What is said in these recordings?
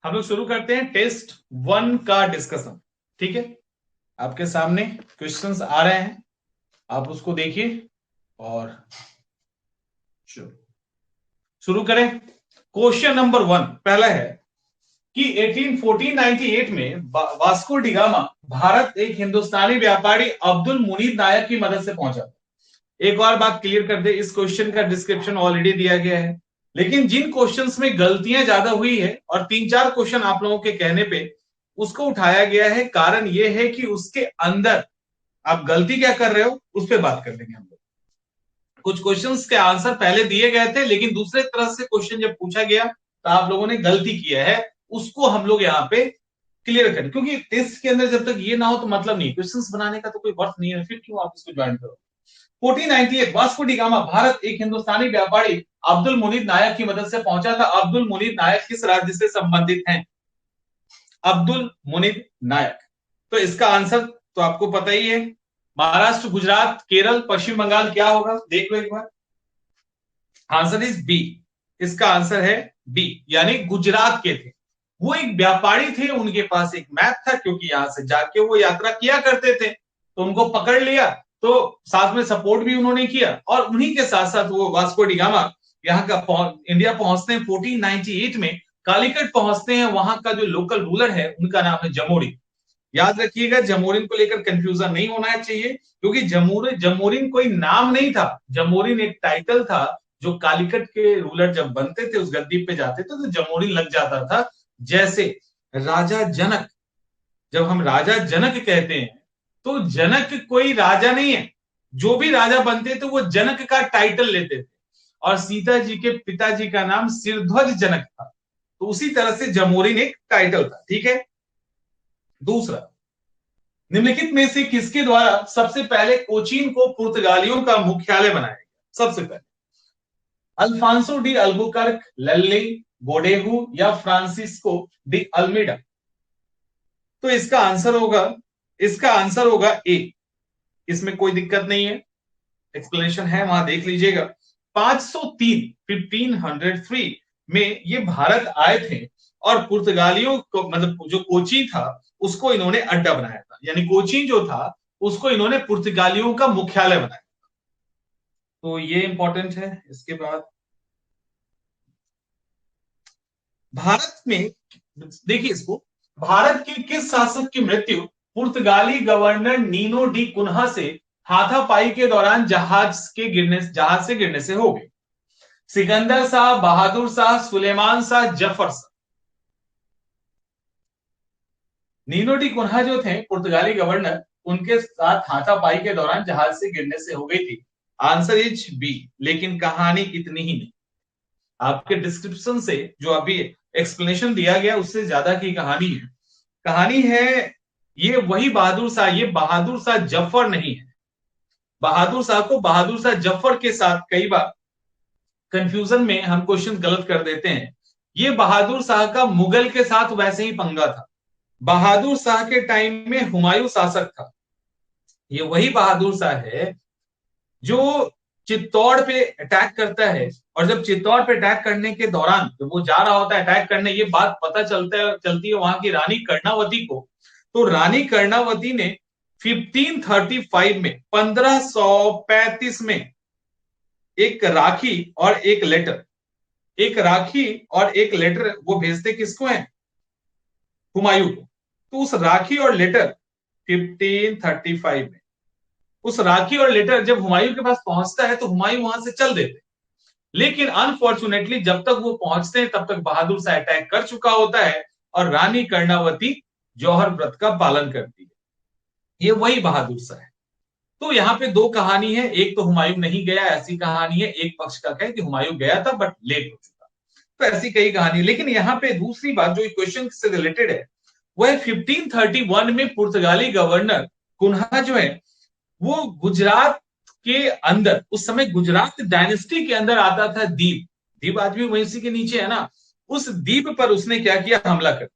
हम लोग शुरू करते हैं टेस्ट 1 का डिस्कशन। ठीक है, आपके सामने क्वेश्चंस आ रहे हैं, आप उसको देखिए और शुरू करें। क्वेश्चन नंबर 1 पहला है कि 1498 में वास्को डिगामा भारत एक हिंदुस्तानी व्यापारी अब्दुल मुनीर नायक की मदद से पहुंचा। एक और बात क्लियर कर दे, इस क्वेश्चन का डिस्क्रिप्शन ऑलरेडी दिया गया है, लेकिन जिन क्वेश्चंस में गलतियां ज्यादा हुई है और 3-4 क्वेश्चन आप लोगों के कहने पे उसको उठाया गया है। कारण यह है कि उसके अंदर आप गलती क्या कर रहे हो उस पर बात कर लेंगे हम लोग। कुछ क्वेश्चंस के आंसर पहले दिए गए थे, लेकिन दूसरे तरह से क्वेश्चन जब पूछा गया तो आप लोगों ने गलती किया है, उसको हम लोग यहाँ पे क्लियर करें। क्योंकि टेस्ट के अंदर जब तक ये ना हो तो मतलब नहीं, क्वेश्चंस बनाने का तो कोई वर्थ नहीं है, फिर क्यों आप इसको ज्वाइन करो। 1498 वास्को डिगामा भारत एक हिंदुस्तानी व्यापारी अब्दुल मुनीर नायक की मदद से पहुंचा था। अब्दुल मुनीर नायक किस राज्य से संबंधित हैं? अब्दुल मुनीर नायक, तो इसका आंसर तो आपको पता ही है, महाराष्ट्र, गुजरात, केरल, पश्चिम बंगाल, क्या होगा देख लो एक बार। आंसर इज बी, इसका आंसर है बी, यानी गुजरात के थे। वो एक व्यापारी थे, उनके पास एक मैप था, क्योंकि यहां से जाके वो यात्रा किया करते थे, तो उनको पकड़ लिया, तो साथ में सपोर्ट भी उन्होंने किया, और उन्हीं के साथ साथ वो वास्को डिगामा यहाँ का इंडिया पहुंचते हैं 1498 में। कालीकट पहुंचते हैं, वहां का जो लोकल रूलर है उनका नाम है जमोरी। याद रखिएगा, जमोरिन को लेकर कंफ्यूजन नहीं होना चाहिए, क्योंकि जमोरिन कोई नाम नहीं था, जमोरिन एक टाइटल था। जो कालीकट के रूलर जब बनते थे, उस गद्दी पे जाते थे, तो जमोरिन लग जाता था। जैसे राजा जनक, जब हम राजा जनक कहते हैं तो जनक कोई राजा नहीं है, जो भी राजा बनते थे वो जनक का टाइटल लेते थे, और सीता जी के पिताजी का नाम सिरध्वज जनक था, तो उसी तरह से जमोरिन एक टाइटल था। ठीक है, दूसरा, निम्नलिखित में से किसके द्वारा सबसे पहले कोचीन को पुर्तगालियों का मुख्यालय बनाया गया? सबसे पहले अल्फांसो डी अल्बुकर्क, लल्ली, बोडेहू या फ्रांसिस्को डी अल्मीडा? तो इसका आंसर होगा ए, इसमें कोई दिक्कत नहीं है, एक्सप्लेनेशन है वहां देख लीजिएगा। 503 1503 में ये भारत आए थे, और पुर्तगालियों को, मतलब जो कोची था उसको इन्होंने अड्डा बनाया था, यानी कोची जो था उसको इन्होंने पुर्तगालियों का मुख्यालय बनाया। तो ये इंपॉर्टेंट है। इसके बाद भारत में, देखिए इसको, भारत के किस शासक की मृत्यु पुर्तगाली गवर्नर नीनो डी कुन्हा से हाथापाई के दौरान जहाज से गिरने से हो गई? Sikandar Shah, Bahadur Shah, Sulaiman Shah, Zafar Shah? Nuno da Cunha जो थे पुर्तगाली गवर्नर, उनके साथ हाथापाई के दौरान जहाज से गिरने से हो गई थी। आंसर इज बी, लेकिन कहानी इतनी ही नहीं, आपके डिस्क्रिप्शन से जो अभी एक्सप्लेनेशन दिया गया उससे ज्यादा की कहानी है। कहानी है ये वही बहादुर शाह, ये बहादुर शाह जफर नहीं है। बहादुर शाह को बहादुर शाह जफर के साथ कई बार कंफ्यूजन में हम क्वेश्चन गलत कर देते हैं। ये बहादुर शाह का मुगल के साथ वैसे ही पंगा था। बहादुर शाह के टाइम में हुमायूं शासक था। ये वही बहादुर शाह है जो चित्तौड़ पे अटैक करता है, और जब चित्तौड़ पे अटैक करने के दौरान जब वो जा रहा होता है अटैक करने, ये बात पता चलती है वहां की रानी कर्णावती को। तो रानी कर्णावती ने 1535 में 1535 में एक राखी और एक लेटर, वो भेजते किसको है? हुमायूं को। तो उस राखी और लेटर 1535 में, उस राखी और लेटर जब हुमायूं के पास पहुंचता है तो हुमायूं वहां से चल देते, लेकिन अनफॉर्चुनेटली जब तक वो पहुंचते हैं तब तक बहादुर शाह अटैक कर चुका होता है, और रानी कर्णावती जौहर व्रत का पालन करती है। ये वही बहादुर शाह है। तो यहाँ पे दो कहानी है, एक तो हुमायूं नहीं गया ऐसी कहानी है, एक पक्ष का है कि हुमायूं गया था बट लेट हो चुका, तो ऐसी कई कहानी। लेकिन यहाँ पे दूसरी बात जो क्वेश्चन से रिलेटेड है, वह 1531 में पुर्तगाली गवर्नर कुन्हा जो है वो गुजरात के अंदर, उस समय गुजरात डायनेस्टी के अंदर आता था दीप, दीप आज भी वहीं के नीचे है ना, उस दीप पर उसने क्या किया? हमला कर।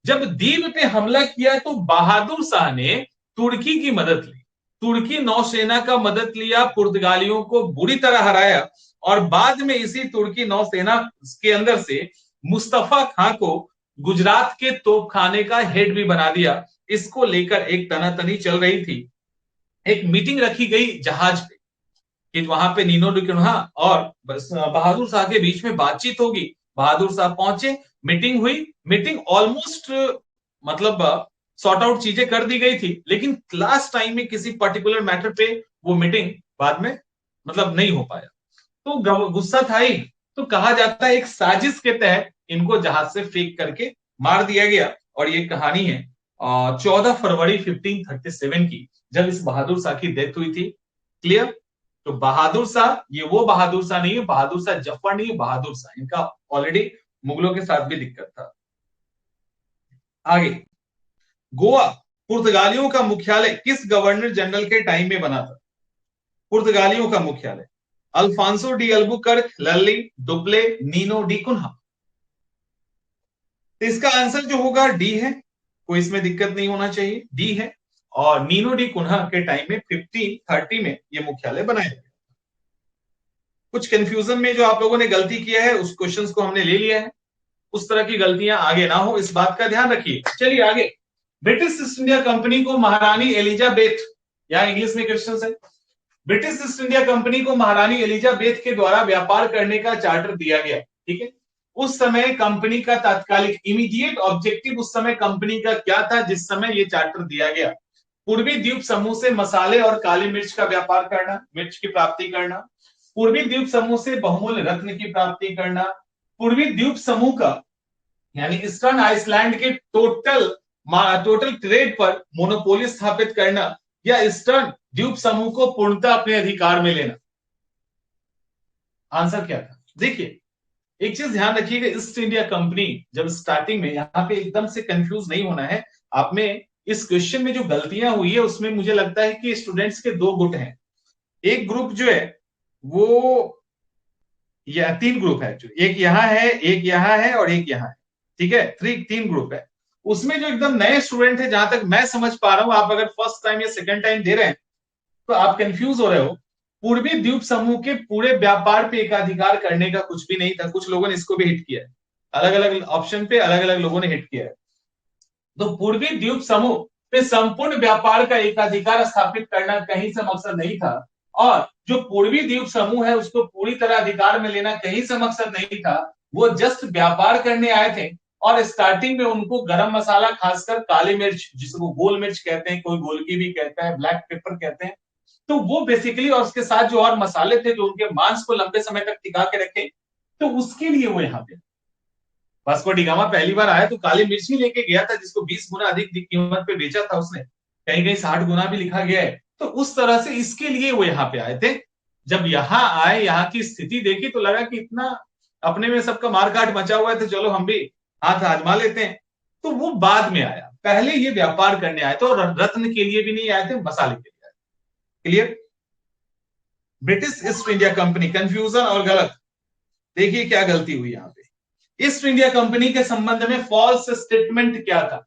जब दीप पे हमला किया तो बहादुर शाह ने तुर्की की मदद ली, तुर्की नौसेना का मदद लिया, पुर्तगालियों को बुरी तरह हराया, और बाद में इसी तुर्की नौसेना के अंदर से मुस्तफा खां को गुजरात के तोपखाने का हेड भी बना दिया। इसको लेकर एक तनातनी चल रही थी। एक मीटिंग रखी गई जहाज पे कि वहां पे नीनो डी कुन्हा और बहादुर शाह के बीच में बातचीत होगी। बहादुर शाह पहुंचे, मीटिंग हुई, मीटिंग ऑलमोस्ट मतलब सॉर्ट आउट चीजें कर दी गई थी, लेकिन लास्ट टाइम में किसी पर्टिकुलर मैटर पे वो मीटिंग बाद में मतलब नहीं हो पाया। तो गुस्सा था ही, तो कहा जाता है एक साजिश के तहत इनको जहाज से फेंक करके मार दिया गया। और ये कहानी है 14 फरवरी 1537 की, जब इस बहादुर शाह की डेथ हुई थी। क्लियर? तो बहादुर शाह ये वो बहादुर शाह नहीं है, बहादुर शाह जफर नहीं है, बहादुर शाह, इनका ऑलरेडी मुगलों के साथ भी दिक्कत था। आगे, गोवा पुर्तगालियों का मुख्यालय किस गवर्नर जनरल के टाइम में बना था? पुर्तगालियों का मुख्यालय अल्फांसो डी अल्बुकर्क, लल्ली, डुप्ले, नीनो डी कुन्हा। तो इसका आंसर जो होगा डी है, कोई इसमें दिक्कत नहीं होना चाहिए, डी है। और नीनो डी कुन्हा के टाइम में 1530 में ये मुख्यालय बनाया गया। कुछ कंफ्यूजन में जो आप लोगों ने गलती किया है उस क्वेश्चंस को हमने ले लिया है, उस तरह की गलतियां आगे ना हो, इस बात का ध्यान रखिए। चलिए आगे, ब्रिटिश ईस्ट इंडिया कंपनी को महारानी एलिजाबेथ, या इंग्लिश में क्वेश्चन है, ब्रिटिश ईस्ट इंडिया कंपनी को महारानी एलिजाबेथ के द्वारा व्यापार करने का चार्टर दिया गया। ठीक है, उस समय कंपनी का तात्कालिक इमीडिएट ऑब्जेक्टिव उस समय कंपनी का क्या था जिस समय ये चार्टर दिया गया? पूर्वी द्वीप समूह से मसाले और काली मिर्च का व्यापार करना, मिर्च की प्राप्ति करना। पूर्वी द्वीप समूह से बहुमूल्य रत्न की प्राप्ति करना। पूर्वी द्वीप समूह का यानी ईस्टर्न आइसलैंड के टोटल ट्रेड पर मोनोपोली स्थापित करना, या ईस्टर्न द्वीप समूह को पूर्णतः अपने अधिकार में लेना। आंसर क्या था? देखिए, एक चीज ध्यान रखिएगा, ईस्ट इंडिया कंपनी जब स्टार्टिंग में, यहां पे एकदम से कंफ्यूज नहीं होना है आप में। इस क्वेश्चन में जो गलतियां हुई है उसमें मुझे लगता है कि स्टूडेंट्स के दो गुट हैं। एक ग्रुप जो है वो, या तीन ग्रुप है एक्चुअली, एक यहाँ है, एक यहाँ है और एक यहाँ है। ठीक है, तीन ग्रुप है। उसमें जो एकदम नए स्टूडेंट है, जहां तक मैं समझ पा रहा हूं, आप अगर फर्स्ट टाइम या सेकंड टाइम दे रहे हैं तो आप कंफ्यूज हो रहे हो। पूर्वी द्वीप समूह के पूरे व्यापार पे एकाधिकार करने का कुछ भी नहीं था। कुछ लोगों ने इसको भी हिट किया है, अलग अलग ऑप्शन पे अलग अलग लोगों ने हिट किया है। तो पूर्वी द्वीप समूह पे संपूर्ण व्यापार का एकाधिकार स्थापित करना कहीं से मकसद नहीं था, और जो पूर्वी द्वीप समूह है उसको पूरी तरह अधिकार में लेना कहीं से मकसद नहीं था। वो जस्ट व्यापार करने आए थे, और स्टार्टिंग में उनको गरम मसाला, खासकर काली मिर्च जिसको गोल मिर्च कहते हैं, कोई गोलकी भी कहता है, ब्लैक पेपर कहते हैं, तो वो बेसिकली, और उसके साथ जो और मसाले थे जो उनके मांस को लंबे समय तक टिका के रखे, तो उसके लिए वो यहाँ पे वास्को डी गामा पहली बार आया तो काली मिर्च ही लेके गया था, जिसको 20 गुना अधिक कीमत पे बेचा था उसने, कहीं कहीं 60 गुना भी लिखा गया है। तो उस तरह से इसके लिए वो यहाँ पे आए थे। जब यहाँ आए, यहाँ की स्थिति देखी तो लगा कि इतना अपने में सबका मारकाट मचा हुआ है, तो चलो हम भी हाथ आजमा लेते हैं। तो वो बाद में आया, पहले ये व्यापार करने आए थे, और रत्न के लिए भी नहीं आए थे, मसाले के लिए आए। Clear? British East India company, confusion और गलत, देखिए क्या गलती हुई यहाँ पे। ईस्ट इंडिया कंपनी के संबंध में फॉल्स स्टेटमेंट क्या था?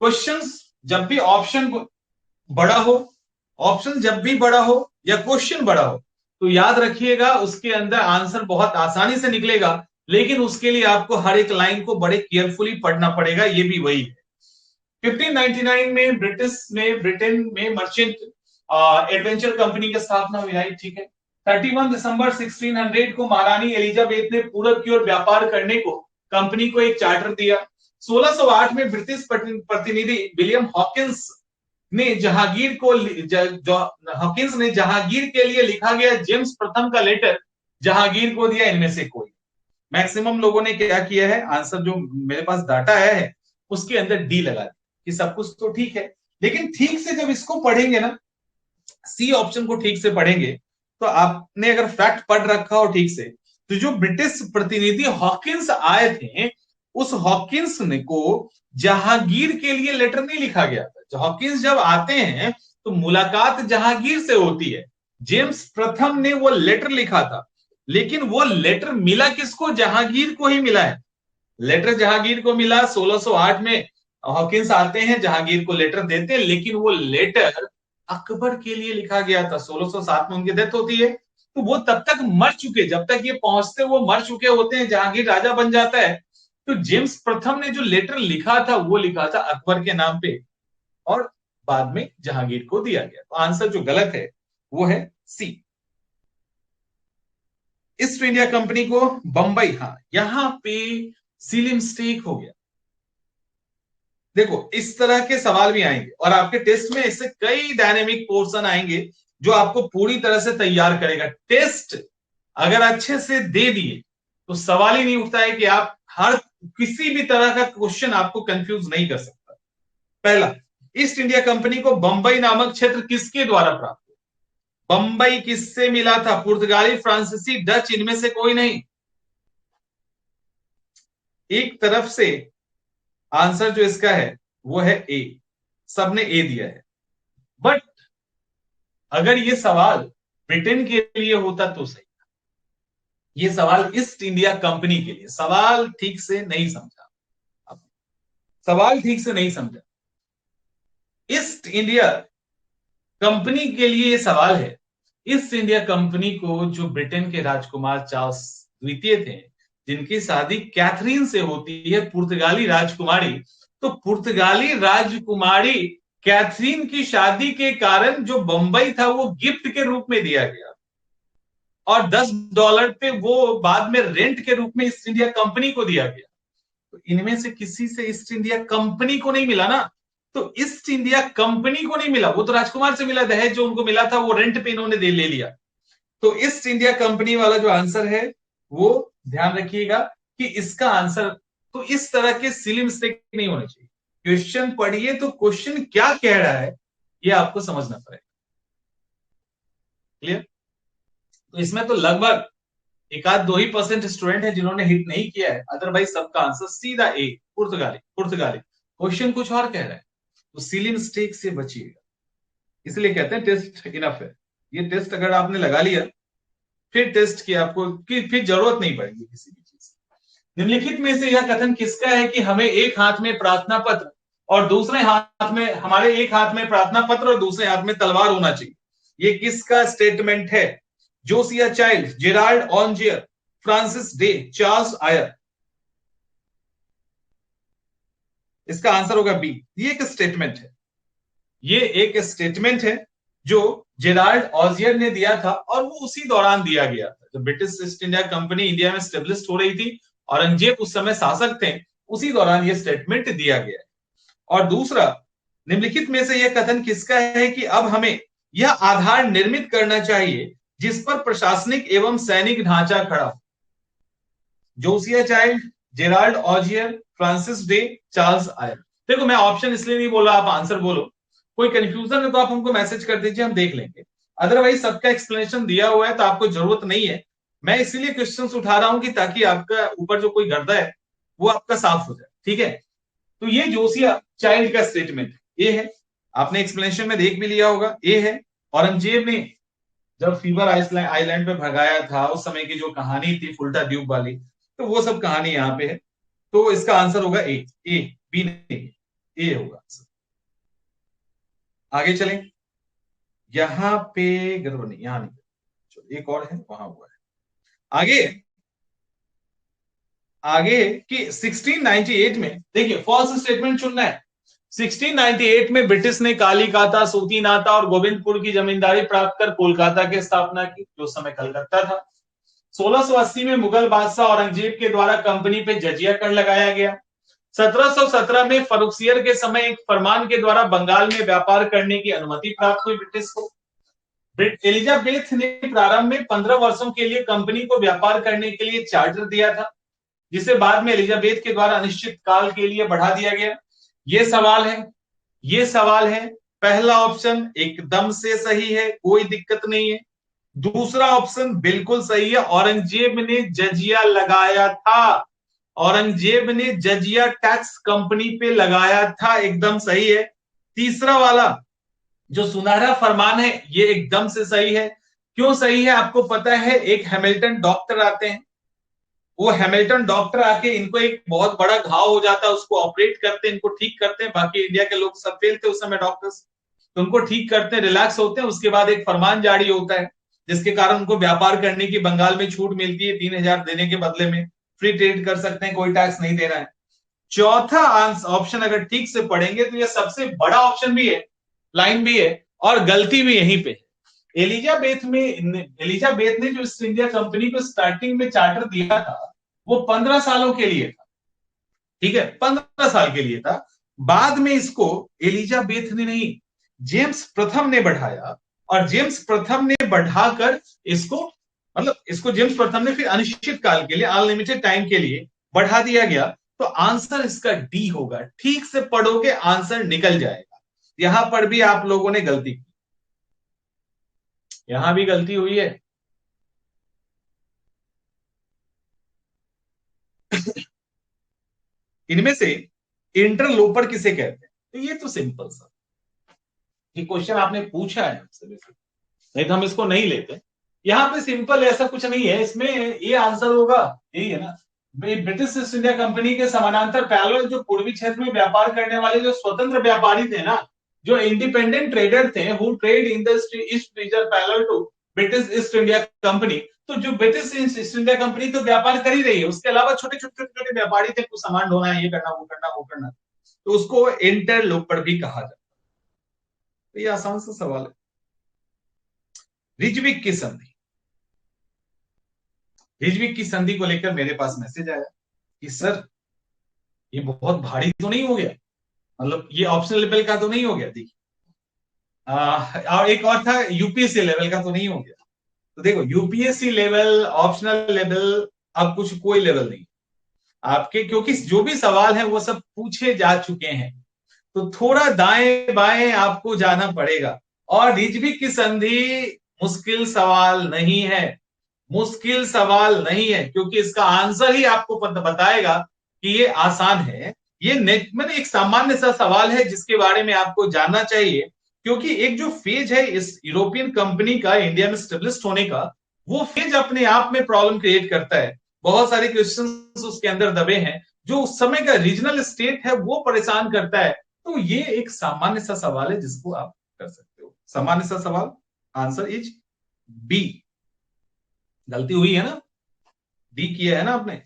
क्वेश्चंस जब भी ऑप्शन बड़ा हो, ऑप्शन जब भी बड़ा हो या क्वेश्चन बड़ा हो, तो याद रखिएगा उसके अंदर आंसर बहुत आसानी से निकलेगा, लेकिन उसके लिए आपको हर एक लाइन को बड़े केयरफुली पढ़ना पड़ेगा। ये भी वही है। 1599 में ब्रिटेन में मर्चेंट एडवेंचर कंपनी की स्थापना हुई, राइट? ठीक है। 31 दिसंबर 1600 को महारानी एलिजाबेथ ने पूरब की ओर व्यापार करने को कंपनी को एक चार्टर दिया। 1608 में ब्रिटिश प्रतिनिधि विलियम हॉकिंस ने जहांगीर के लिए लिखा गया जेम्स प्रथम का लेटर जहांगीर को दिया। इनमें से कोई, मैक्सिमम लोगों ने क्या किया है, आंसर जो मेरे पास डाटा है उसके अंदर डी लगा दिया कि सब कुछ तो ठीक है, लेकिन ठीक से जब इसको पढ़ेंगे ना, सी ऑप्शन को ठीक से पढ़ेंगे, तो आपने अगर फैक्ट पढ़ रखा हो ठीक से, तो जो ब्रिटिश प्रतिनिधि हॉकिंस आए थे, उस हॉकिंस ने को जहांगीर के लिए लेटर नहीं लिखा गया था। हॉकिंस जब आते हैं तो मुलाकात जहांगीर से होती है। जेम्स प्रथम ने वो लेटर लिखा था, लेकिन वो लेटर मिला किसको? जहांगीर को ही मिला है। लेटर जहांगीर को मिला। 1608 में हॉकिंस आते हैं, जहांगीर को लेटर देते हैं, लेकिन वो लेटर अकबर के लिए लिखा गया था। 1607 में उनकी डेथ होती है, तो वो तब तक मर चुके, जब तक ये पहुंचते वो मर चुके होते हैं, जहांगीर राजा बन जाता है। तो जेम्स प्रथम ने जो लेटर लिखा था वो लिखा था अकबर के नाम पे और बाद में जहांगीर को दिया गया। तो आंसर जो गलत है वो है सी। ईस्ट इंडिया कंपनी को बंबई, हाँ यहां पे सीलिंग स्टेक हो गया। देखो इस तरह के सवाल भी आएंगे और आपके टेस्ट में ऐसे कई डायनेमिक पोर्शन आएंगे जो आपको पूरी तरह से तैयार करेगा। टेस्ट अगर अच्छे से दे दिए तो सवाल ही नहीं उठता है कि आप हर किसी भी तरह का क्वेश्चन आपको कंफ्यूज नहीं कर सकता। पहला, ईस्ट इंडिया कंपनी को बंबई नामक क्षेत्र किसके द्वारा प्राप्त हुआ? बंबई किससे मिला था? पुर्तगाली, फ्रांसीसी, डच, इनमें से कोई नहीं। एक तरफ से आंसर जो इसका है वो है ए, सबने ए दिया है। बट अगर ये सवाल ब्रिटेन के लिए होता तो सही। ये सवाल ईस्ट इंडिया कंपनी के लिए, सवाल ठीक से नहीं समझा, सवाल ठीक से नहीं समझा। ईस्ट इंडिया कंपनी के लिए ये सवाल है। ईस्ट इंडिया कंपनी को जो ब्रिटेन के राजकुमार चार्ल्स द्वितीय थे, जिनकी शादी कैथरीन से होती है, पुर्तगाली राजकुमारी, तो पुर्तगाली राजकुमारी कैथरीन की शादी के कारण जो बंबई था वो गिफ्ट के रूप में दिया गया और $10 पे वो बाद में रेंट के रूप में ईस्ट इंडिया कंपनी को दिया गया। तो इनमें से किसी से ईस्ट इंडिया कंपनी को नहीं मिला ना। तो ईस्ट इंडिया कंपनी को नहीं मिला, वो तो राजकुमार से मिला, दहेज जो उनको मिला था वो रेंट पे इन्होंने ले लिया। तो ईस्ट इंडिया कंपनी वाला जो आंसर है वो ध्यान रखिएगा कि इसका आंसर, तो इस तरह के सिली मिस्टेक नहीं होने चाहिए। क्वेश्चन पढ़िए तो क्वेश्चन क्या कह रहा है ये आपको समझना पड़ेगा। क्लियर? तो इसमें तो लगभग एक आध 2% स्टूडेंट है जिन्होंने हिट नहीं किया है, अदरवाइज सबका आंसर सीधा ए, पुर्तगाली। पुर्तगाली क्वेश्चन कुछ और कह रहा है, तो सिली मिस्टेक से बचिएगा। इसलिए कहते हैं टेस्ट इनफ है। ये टेस्ट अगर आपने लगा लिया फिर टेस्ट की आपको की फिर जरूरत नहीं पड़ेगी किसी भी चीज। निम्नलिखित में से यह कथन किसका है कि हमें एक हाथ में प्रार्थना पत्र और दूसरे हाथ में, हमारे एक हाथ में प्रार्थना पत्र और दूसरे हाथ में तलवार होना चाहिए? ये किसका स्टेटमेंट है? Josiah Child, Gerald Aungier, Francis Day, Charles Eyre. इसका आंसर होगा बी। ये एक स्टेटमेंट है, ये एक स्टेटमेंट है जो जेराल्ड ऑजियर ने दिया था और वो उसी दौरान दिया गया था जब British East India company India में स्टेब्लिश हो रही थी। औरंगजेब उस समय शासक थे, उसी दौरान ये स्टेटमेंट दिया गया है। और दूसरा, निम्नलिखित में से यह कथन किसका है कि अब हमें यह आधार निर्मित करना चाहिए जिस पर प्रशासनिक एवं सैनिक ढांचा खड़ा हो? Josiah Child, Gerald Aungier, Francis Day, Charles Eyre. देखो मैं ऑप्शन इसलिए नहीं बोला, आप आंसर बोलो। कोई कंफ्यूजन है तो आप हमको मैसेज कर दीजिए, हम देख लेंगे। अदरवाइज सबका एक्सप्लेनेशन दिया हुआ है तो आपको जरूरत नहीं है। मैं इसीलिए क्वेश्चंस उठा रहा हूं कि ताकि आपका ऊपर जो कोई गर्दा है वो आपका साफ हो जाए। ठीक है, तो ये जोसिया चाइल्ड का स्टेटमेंट ए है, आपने एक्सप्लेनेशन में देख भी लिया होगा, ए है। औरंगजेब ने जब फीवर आइलैंड पे भगाया था उस समय की जो कहानी थी फुल्टा द्वीप वाली, तो वो सब कहानी यहाँ पे है। तो इसका आंसर होगा ए, ए बी नहीं, ए होगा। आगे चलें, यहां पे गड़बड़ नहीं, यहां नहीं, चलो एक और है वहां हुआ है। आगे आगे कि 1698 में देखिए फॉल्स स्टेटमेंट चुनना है। 1698 में ब्रिटिश ने कालीकाता, सूतीनाता और गोविंदपुर की जमींदारी प्राप्त कर कोलकाता की स्थापना की जो समय कलकत्ता था। 1680 में मुगल बादशाह औरंगजेब के द्वारा कंपनी पे जजिया कर लगाया गया। 1717 में फरुखसियर के समय एक फरमान के द्वारा बंगाल में व्यापार करने की अनुमति प्राप्त हुई ब्रिटिश को। एलिजाबेथ ने प्रारंभ में 15 वर्षों के लिए कंपनी को व्यापार करने के लिए चार्टर दिया था, जिसे बाद में एलिजाबेथ के द्वारा अनिश्चित काल के लिए बढ़ा दिया गया। ये सवाल है, ये सवाल है। पहला ऑप्शन एकदम से सही है, कोई दिक्कत नहीं है। दूसरा ऑप्शन बिल्कुल सही है, औरंगजेब ने जजिया लगाया था। औरंगजेब ने जजिया टैक्स कंपनी पे लगाया था, एकदम सही है। तीसरा वाला जो सुनहरा फरमान है ये एकदम से सही है। क्यों सही है आपको पता है? एक हैमिल्टन डॉक्टर आते हैं, वो हैमिल्टन डॉक्टर आके इनको एक बहुत बड़ा घाव हो जाता है, उसको ऑपरेट करते हैं, इनको ठीक करते हैं। बाकी इंडिया के लोग सब फेल थे उस समय डॉक्टर्स, तो उनको ठीक करते हैं, रिलैक्स होते हैं। उसके बाद एक फरमान जारी होता है जिसके कारण उनको व्यापार करने की बंगाल में छूट मिलती है 3000 देने के बदले में, फ्री ट्रेड कर सकते हैं, कोई टैक्स नहीं देना है। चौथा ऑप्शन अगर ठीक से पढ़ेंगे तो ये सबसे बड़ा ऑप्शन भी है, लाइन भी है, और गलती भी यहीं पे। एलिजाबेथ ने जो ईस्ट इंडिया कंपनी को स्टार्टिंग में चार्टर दिया था वो 15 सालों के लिए था, ठीक है, 15 साल के लिए था। बाद में इसको एलिजाबेथ ने नहीं, जेम्स प्रथम ने बढ़ाया, और जेम्स प्रथम ने बढ़ाकर इसको, मतलब इसको जेम्स प्रथम ने फिर अनिश्चित काल के लिए, अनलिमिटेड टाइम के लिए बढ़ा दिया गया। तो आंसर इसका डी होगा। ठीक से पढ़ोगे आंसर निकल जाएगा। यहां पर भी आप लोगों ने गलती की, यहां भी गलती हुई है। इनमें से इंटरलोपर किसे कहते हैं? तो ये तो सिंपल सा, ये क्वेश्चन आपने पूछा है हमसे, नहीं तो हम इसको नहीं लेते। यहाँ पे सिंपल ऐसा कुछ नहीं है, इसमें ये आंसर होगा, यही है ना। ब्रिटिश ईस्ट इंडिया कंपनी के समानांतर पैरेलल जो पूर्वी क्षेत्र में व्यापार करने वाले जो स्वतंत्र व्यापारी थे ना, जो इंडिपेंडेंट ट्रेडर थे, who trade in the east region parallel to British East India company. तो जो ब्रिटिश ईस्ट इंडिया कंपनी तो व्यापार कर ही रही है, उसके अलावा छोटे छोटे छोटे छोटे व्यापारी थे, कुछ सामान ढोना है, ये करना वो करना वो करना, तो उसको इंटरलोपर भी कहा जाता है। तो ये आसान सा सवाल है। रिजविक की संधि, रिजविक की संधि को लेकर मेरे पास मैसेज आया कि सर ये बहुत भारी तो नहीं हो गया, मतलब ये ऑप्शनल लेवल का तो नहीं हो गया। देखिए और एक और था यूपीएससी लेवल का तो नहीं हो गया। तो देखो यूपीएससी लेवल, ऑप्शनल लेवल, अब कुछ कोई लेवल नहीं आपके, क्योंकि जो भी सवाल है वो सब पूछे जा चुके हैं। तो थोड़ा दाएं बाएं आपको जाना पड़ेगा। और रिजविक की संधि मुश्किल सवाल नहीं है, मुश्किल सवाल नहीं है, क्योंकि इसका आंसर ही आपको बताएगा कि ये आसान है। ये मैंने एक सामान्य सा सवाल है जिसके बारे में आपको जानना चाहिए, क्योंकि एक जो फेज है इस यूरोपियन कंपनी का इंडिया में स्टेब्लिश होने का, वो फेज अपने आप में प्रॉब्लम क्रिएट करता है। बहुत सारे क्वेश्चंस उसके अंदर दबे हैं, जो उस समय का रीजनल स्टेट है वो परेशान करता है। तो ये एक सामान्य सा सवाल है जिसको आप कर सकते हो, सामान्य सा सवाल। Answer is B. गलती हुई है ना, डी किया है ना आपने,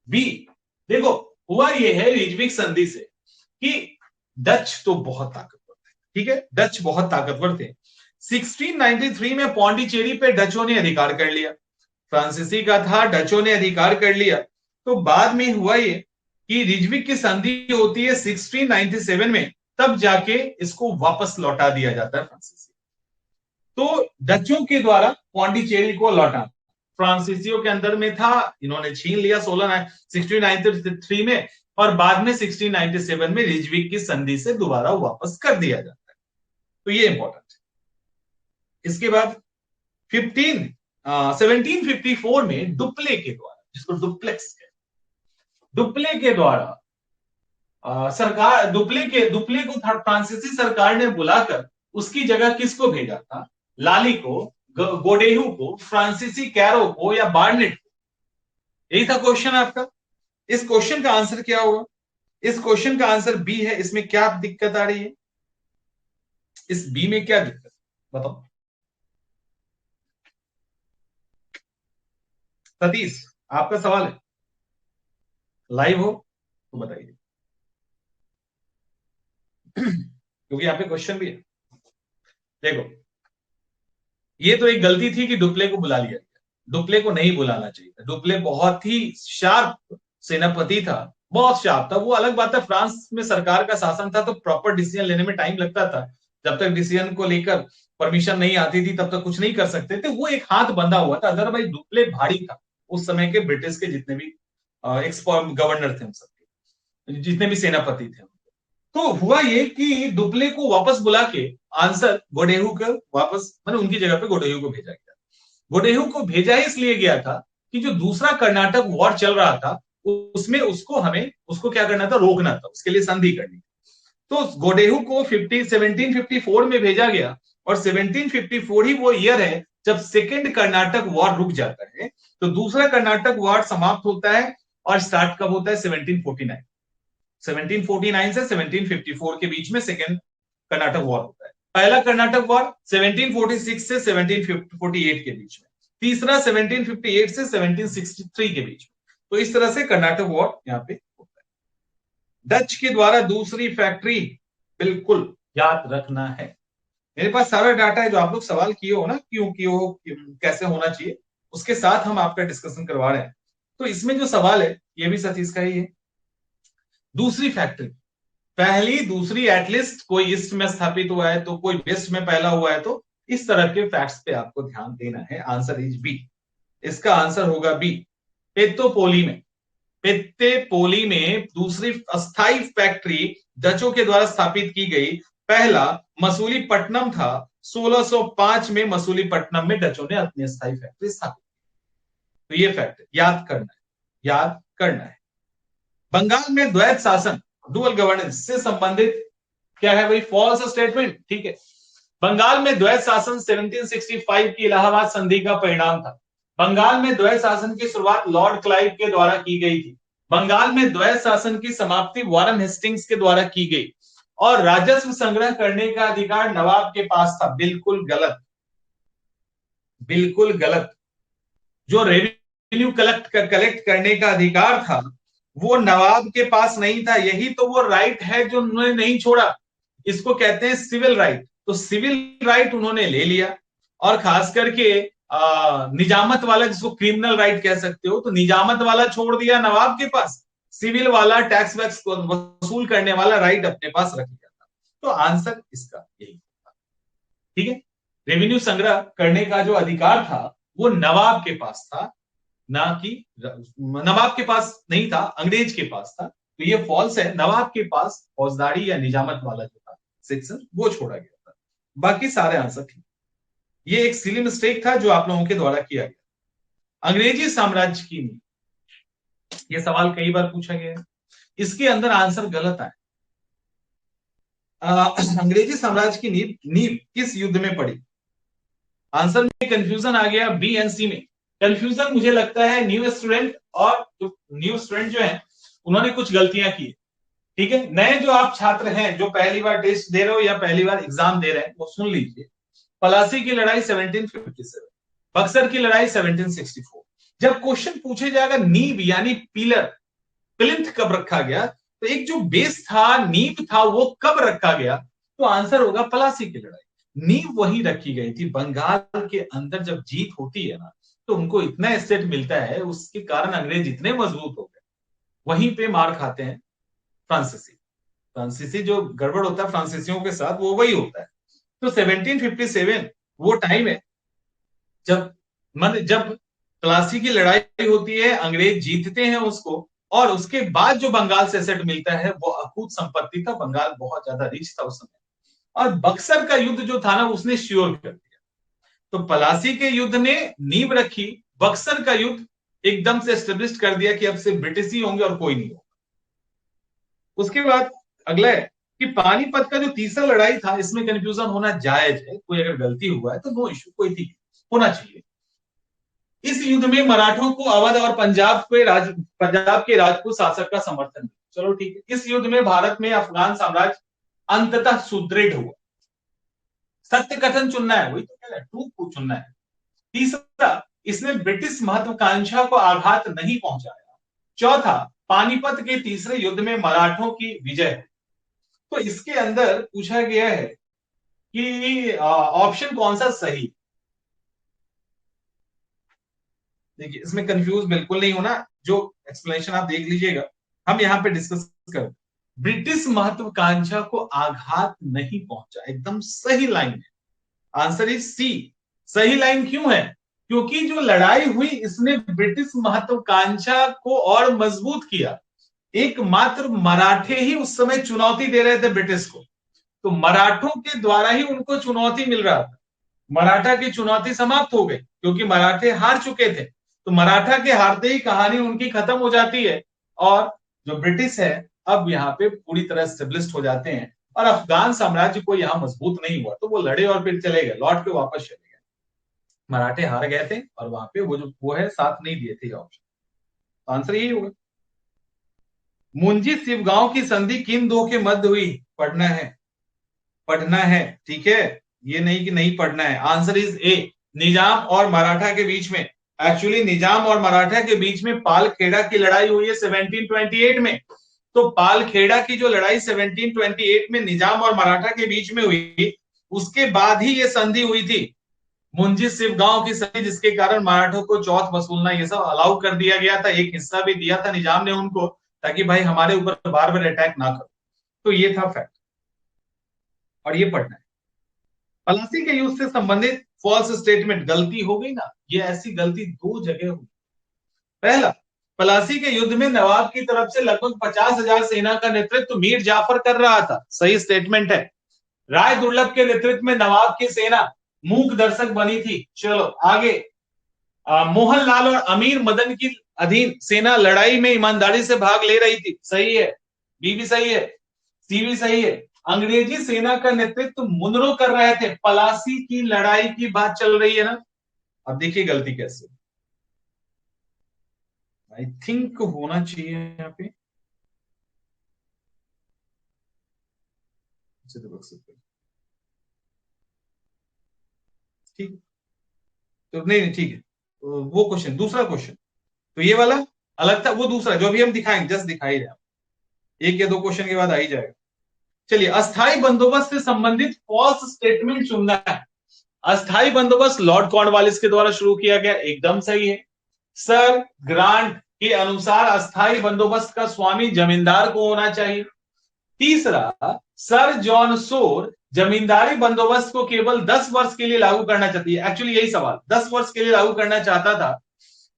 बी। देखो हुआ ये है रिजविक संधि से कि डच तो बहुत ताकतवर थे, ठीक है, डच बहुत ताकतवर थे। 1693 में पौंडीचेरी पे डचों ने अधिकार कर लिया, फ्रांसीसी का था, डचों ने अधिकार कर लिया। तो बाद में हुआ ये कि रिजविक की संधि होती है 1697 में, तब जाके इसको वापस लौटा दिया जाता है फ्रांसीसी। तो डचों के द्वारा पौंडीचेरी को लौटा, फ्रांसीसियों के अंदर में था, इन्होंने छीन लिया 1693 में, और बाद में 1697 में रिजविक की संधि से दोबारा वापस कर दिया जाता है। तो ये इंपॉर्टेंट है। इसके बाद 1754 में डुप्ले के द्वारा, जिसको डुप्लेक्स कहते हैं, डुप्ले के द्वारा सरकार, डुप्ले को फ्रांसीसी सरकार ने बुलाकर उसकी जगह किसको भेजा था? लाली को, गोडेहू को, फ्रांसीसी कैरो को, या बार्नेट को? यही था क्वेश्चन आपका। इस क्वेश्चन का आंसर क्या होगा? इस क्वेश्चन का आंसर बी है। इसमें क्या दिक्कत आ रही है? इस बी में क्या दिक्कत बताओ सतीश, आपका सवाल है, लाइव हो तो बताइए क्योंकि यहाँ पे क्वेश्चन भी है। देखो ये तो एक गलती थी कि डुप्ले को बुला लिया गया, डुप्ले को नहीं बुलाना चाहिए था। डुप्ले बहुत ही शार्प सेनापति था, बहुत शार्प था। वो अलग बात है, फ्रांस में सरकार का शासन था तो प्रॉपर डिसीजन लेने में टाइम लगता था। जब तक डिसीजन को लेकर परमिशन नहीं आती थी तब तक कुछ नहीं कर सकते थे। वो एक हाथ बंधा हुआ था, अदरवाइज डुप्ले भारी था उस समय के ब्रिटिश के जितने भी गवर्नर थे, उन सबके जितने भी सेनापति थे। तो हुआ ये कि दुबले को वापस बुला के आंसर गोडेहू को वापस, मतलब उनकी जगह पे गोडेहू को भेजा गया। गोडेहू को भेजा इसलिए गया था कि जो दूसरा कर्नाटक वॉर चल रहा था उसमें उसको क्या करना था? रोकना था, उसके लिए संधि करनी। तो गोडेहू को 1754 में भेजा गया, और 1754 ही वो ईयर है जब सेकेंड कर्नाटक वॉर रुक जाता है। तो दूसरा कर्नाटक वॉर समाप्त होता है और स्टार्ट कब होता है? 1749। 1749 से 1754 के बीच में सेकेंड कर्नाटक वॉर होता है। पहला कर्नाटक वॉर 1746 से 1748 के बीच में, तीसरा 1758 से 1763 के बीच में। तो इस तरह से कर्नाटक वॉर यहाँ पे होता है। डच के द्वारा दूसरी फैक्ट्री, बिल्कुल याद रखना है। मेरे पास सारा डाटा है, जो आप लोग सवाल किए हो ना, क्यों किए हो, कैसे होना चाहिए, उसके साथ हम आपका डिस्कशन करवा रहे हैं। तो इसमें जो सवाल है ये भी सतीश का ही है। दूसरी फैक्ट्री, पहली दूसरी एटलीस्ट कोई ईस्ट में स्थापित हुआ है तो कोई वेस्ट में पहला हुआ है, तो इस तरह के फैक्ट्स पे आपको ध्यान देना है। आंसर इज बी, इसका आंसर होगा बी। पेत्तोपोली में, पेत्तेपोली में दूसरी अस्थायी फैक्ट्री डचों के द्वारा स्थापित की गई। पहला मसूलीपट्टनम था, 1605 में मसूलीपट्टनम में डचों ने अपनी अस्थायी फैक्ट्री स्थापित की। तो ये फैक्ट याद करना है, याद करना है। बंगाल में द्वैत शासन, डुअल गवर्नेंस से संबंधित क्या है भाई, फॉल्स स्टेटमेंट। ठीक है, बंगाल में द्वैत शासन 1765 की इलाहाबाद संधि का परिणाम था। बंगाल में द्वैत शासन की शुरुआत लॉर्ड क्लाइव के द्वारा की गई थी। बंगाल में द्वैत शासन की समाप्ति वॉरेन हेस्टिंग्स के द्वारा की गई, और राजस्व संग्रह करने का अधिकार नवाब के पास था। बिल्कुल गलत, बिल्कुल गलत। जो रेवेन्यू कलेक्ट करने का अधिकार था वो नवाब के पास नहीं था। यही तो वो राइट है जो उन्होंने नहीं छोड़ा, इसको कहते हैं सिविल राइट। तो सिविल राइट उन्होंने ले लिया, और खास करके निजामत वाला, जिसको क्रिमिनल राइट कह सकते हो, तो निजामत वाला छोड़ दिया नवाब के पास, सिविल वाला टैक्स वैक्स को वसूल करने वाला राइट अपने पास रख लिया था। तो आंसर इसका यही था। ठीक है, रेवेन्यू संग्रह करने का जो अधिकार था वो नवाब के पास था, ना कि नवाब के पास नहीं था, अंग्रेज के पास था। तो ये फॉल्स है, नवाब के पास फौजदारी या निजामत वाला जो था सेक्शन वो छोड़ा गया था। बाकी सारे आंसर ठीक। ये एक सिली मिस्टेक था जो आप लोगों के द्वारा किया गया। अंग्रेजी साम्राज्य की नींव, ये सवाल कई बार पूछा गया है, इसके अंदर आंसर गलत आए। अंग्रेजी साम्राज्य की नींव किस युद्ध में पड़ी? आंसर में कंफ्यूजन आ गया बी एंड सी में। कंफ्यूजन मुझे लगता है न्यू स्टूडेंट, और न्यू स्टूडेंट जो है उन्होंने कुछ गलतियां की। ठीक है, नए जो आप छात्र हैं जो पहली बार टेस्ट दे रहे हो या पहली बार एग्जाम दे रहे हैं, वो सुन लीजिए। पलासी की लड़ाई 1757, बक्सर की लड़ाई 1764। जब क्वेश्चन पूछे जाएगा नींव यानी पिलर, प्लिंथ कब रखा गया, तो एक जो बेस था, नींव था, वो कब रखा गया, तो आंसर होगा पलासी की लड़ाई। नींव वही रखी गई थी। बंगाल के अंदर जब जीत होती है ना, तो उनको इतना स्टेट मिलता है, उसके कारण अंग्रेज इतने मजबूत हो गए, वहीं पे मार खाते हैं फ्रांसीसी। फ्रांसीसी जो गड़बड़ होता है फ्रांसीसियों के साथ, वो वही होता है। तो 1757 वो टाइम है जब प्लासी की लड़ाई होती है, अंग्रेज जीतते हैं उसको, और उसके बाद जो बंगाल से एसेट मिलता है वो अकूत संपत्ति था। बंगाल बहुत ज्यादा रिच था उस समय, और बक्सर का युद्ध जो था ना उसने श्योर कर दिया। तो पलासी के युद्ध ने नींव रखी, बक्सर का युद्ध एकदम से एस्टेब्लिश कर दिया कि अब से ब्रिटिश ही होंगे और कोई नहीं होगा। उसके बाद अगला है कि पानीपत का जो तीसरा लड़ाई था, इसमें कंफ्यूजन होना जायज है, कोई अगर गलती हुआ है तो नो इश्यू, कोई थी होना चाहिए। इस युद्ध में मराठों को अवध और पंजाब के राजपूत शासक का समर्थन मिला। चलो ठीक है, इस युद्ध में भारत में अफगान साम्राज्य अंततः सुदृढ़ हुआ। सत्य कथन चुनना है, वही तो कह रहा है, ट्रूथ चुनना है। तीसरा, इसने ब्रिटिश महत्वाकांक्षा को आघात नहीं पहुंचाया। चौथा, पानीपत के तीसरे युद्ध में मराठों की विजय है। तो इसके अंदर पूछा गया है कि ऑप्शन कौन सा सही। देखिए, इसमें कंफ्यूज बिल्कुल नहीं होना, जो एक्सप्लेनेशन आप देख लीजिएगा, हम यहां पे डिस्कस कर। ब्रिटिश महत्वाकांक्षा को आघात नहीं पहुंचा, एकदम सही लाइन है। Answer is C. सही लाइन क्यों है? क्योंकि जो लड़ाई हुई इसने ब्रिटिश महत्वाकांक्षा को और मजबूत किया। एकमात्र मराठे ही उस समय चुनौती दे रहे थे ब्रिटिश को, तो मराठों के द्वारा ही उनको चुनौती मिल रहा था। मराठा की चुनौती समाप्त हो गई क्योंकि मराठे हार चुके थे, तो मराठा के हारते ही कहानी उनकी खत्म हो जाती है, और जो ब्रिटिश है अब यहाँ पे पूरी तरह स्टेब्लिश हो जाते हैं, और अफगान साम्राज्य को यहाँ मजबूत नहीं हुआ, तो वो लड़े और फिर चले गए, लौट के वापस चले गए। मराठे हार गए थे और वहां पे वो है साथ नहीं दिए थे ऑप्शन। आंसर यही होगा। मुंजी शिवगांव की संधि किन दो के मध्य हुई? पढ़ना है, पढ़ना है, ठीक है, ये नहीं कि नहीं पढ़ना है। आंसर इज ए, निजाम और मराठा के बीच में एक्चुअली निजाम और मराठा के बीच में पालखेड़ा की लड़ाई हुई है 1728 में। तो पालखेड़ा की जो लड़ाई 1728 में निजाम और मराठा के बीच में हुई, उसके बाद ही ये संधि हुई थी, मुंजी सिर्फ गांव की संधि, जिसके कारण मराठों को चौथ वसूलना ये सब अलाउ कर दिया गया था। एक हिस्सा भी दिया था निजाम ने उनको, ताकि भाई हमारे ऊपर बार बार अटैक ना करो। तो ये था फैक्ट, और ये पढ़ना है। पलासी के युद्ध से संबंधित फॉल्स स्टेटमेंट, गलती हो गई ना, ये ऐसी गलती दो जगह हुई। पहला, पलासी के युद्ध में नवाब की तरफ से लगभग 50,000 सेना का नेतृत्व मीर जाफर कर रहा था, सही स्टेटमेंट है। राय दुर्लभ के नेतृत्व में नवाब की सेना मूक दर्शक बनी थी। चलो आगे, मोहनलाल और अमीर मदन की अधीन सेना लड़ाई में ईमानदारी से भाग ले रही थी, सही है। बी भी सही है, सी भी सही है। अंग्रेजी सेना का नेतृत्व मुनरो कर रहे थे, पलासी की लड़ाई की बात चल रही है ना। अब देखिए गलती कैसे, आई थिंक होना चाहिए यहाँ पे, ठीक, तो नहीं ठीक है, तो वो क्वेश्चन, दूसरा क्वेश्चन, तो ये वाला अलग था, वो दूसरा जो अभी हम दिखाएंगे, जस्ट दिखाई रहे, एक या दो क्वेश्चन के बाद आ ही जाएगा। चलिए, अस्थाई बंदोबस्त से संबंधित फॉल्स स्टेटमेंट चुनना है। अस्थाई बंदोबस्त लॉर्ड कॉर्नवालिस के द्वारा शुरू किया गया, एकदम सही है। सर ग्रांट के अनुसार अस्थाई बंदोबस्त का स्वामी जमींदार को होना चाहिए। तीसरा, सर जॉन सोर जमींदारी बंदोबस्त को केवल 10 वर्ष के लिए लागू करना चाहती है, एक्चुअली यही सवाल, 10 वर्ष के लिए लागू करना चाहता था,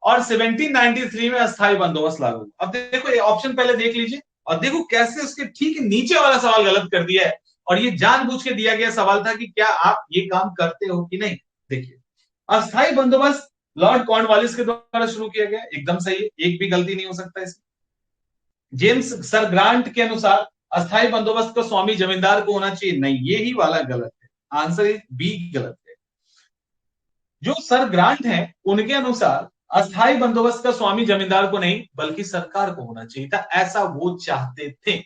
और 1793 में अस्थाई बंदोबस्त लागू। अब देखो ये ऑप्शन पहले देख लीजिए, और देखो कैसे उसके ठीक नीचे वाला सवाल गलत कर दिया है, और ये जानबूझ के दिया गया सवाल था कि क्या आप ये काम करते हो कि नहीं। देखिए, अस्थाई बंदोबस्त लॉर्ड कॉर्नवालिस के द्वारा शुरू किया गया, एकदम सही है, एक भी गलती नहीं हो सकता इसमें। जेम्स सर ग्रांट के अनुसार अस्थाई बंदोबस्त का स्वामी जमींदार को होना चाहिए, नहीं, ये ही वाला गलत है, आंसर इज बी गलत है। जो सर ग्रांट है उनके अनुसार अस्थाई बंदोबस्त का स्वामी जमींदार को नहीं बल्कि सरकार को होना चाहिए था, ऐसा वो चाहते थे।